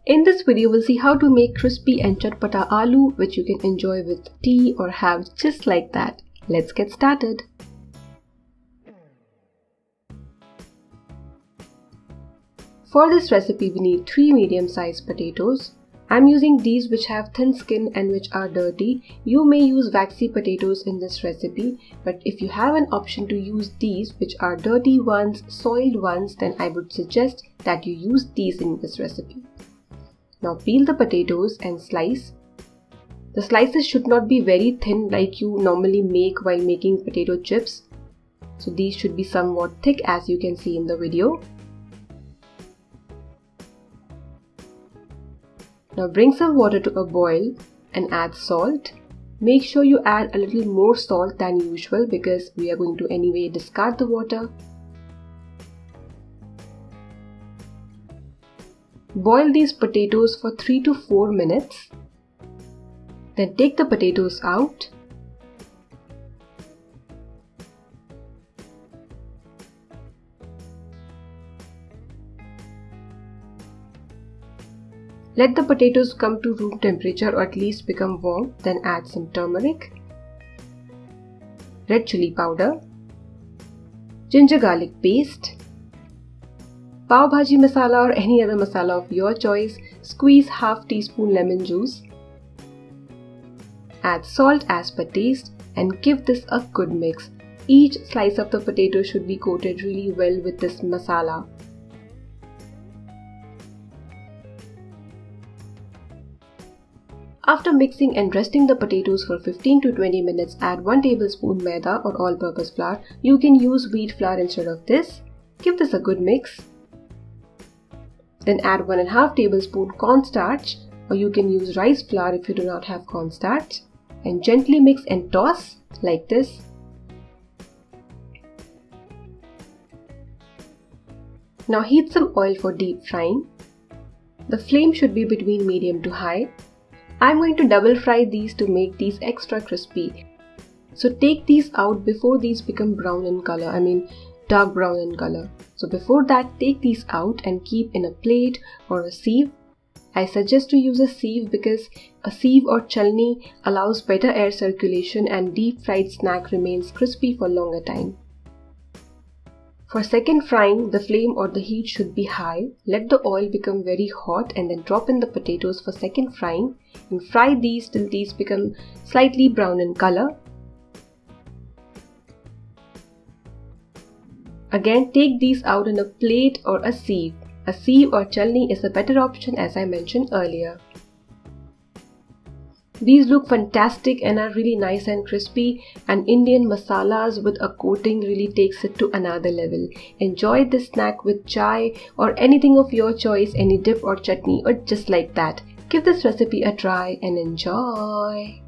In this video, we'll see how to make crispy and Chatpata Aloo, which you can enjoy with tea or have just like that. Let's get started. For this recipe, we need 3 medium-sized potatoes. I'm using these which have thin skin and which are dirty. You may use waxy potatoes in this recipe, but if you have an option to use these which are dirty ones, soiled ones, then I would suggest that you use these in this recipe. Now peel the potatoes and slice. The slices should not be very thin like you normally make while making potato chips. So these should be somewhat thick as you can see in the video. Now bring some water to a boil and add salt. Make sure you add a little more salt than usual because we are going to anyway discard the water. Boil these potatoes for 3 to 4 minutes. Then take the potatoes out. Let the potatoes come to room temperature or at least become warm, then add some turmeric, red chilli powder, ginger garlic paste, Pav Bhaji Masala or any other masala of your choice, squeeze half teaspoon lemon juice, add salt as per taste and give this a good mix. Each slice of the potato should be coated really well with this masala. After mixing and resting the potatoes for 15 to 20 minutes, add 1 tablespoon Maida or all-purpose flour. You can use wheat flour instead of this. Give this a good mix. Then add 1.5 tablespoon cornstarch, or you can use rice flour if you do not have cornstarch. And gently mix and toss like this. Now heat some oil for deep frying. The flame should be between medium to high. I'm going to double fry these to make these extra crispy. So take these out before these become brown in color, dark brown in color. So before that, take these out and keep in a plate or a sieve. I suggest to use a sieve because a sieve or chalni allows better air circulation and deep fried snack remains crispy for longer time. For second frying, the flame or the heat should be high. Let the oil become very hot and then drop in the potatoes for second frying and fry these till these become slightly brown in color. Again, take these out in a plate or a sieve. A sieve or chalni is a better option as I mentioned earlier. These look fantastic and are really nice and crispy, and Indian masalas with a coating really takes it to another level. Enjoy this snack with chai or anything of your choice, any dip or chutney or just like that. Give this recipe a try and enjoy.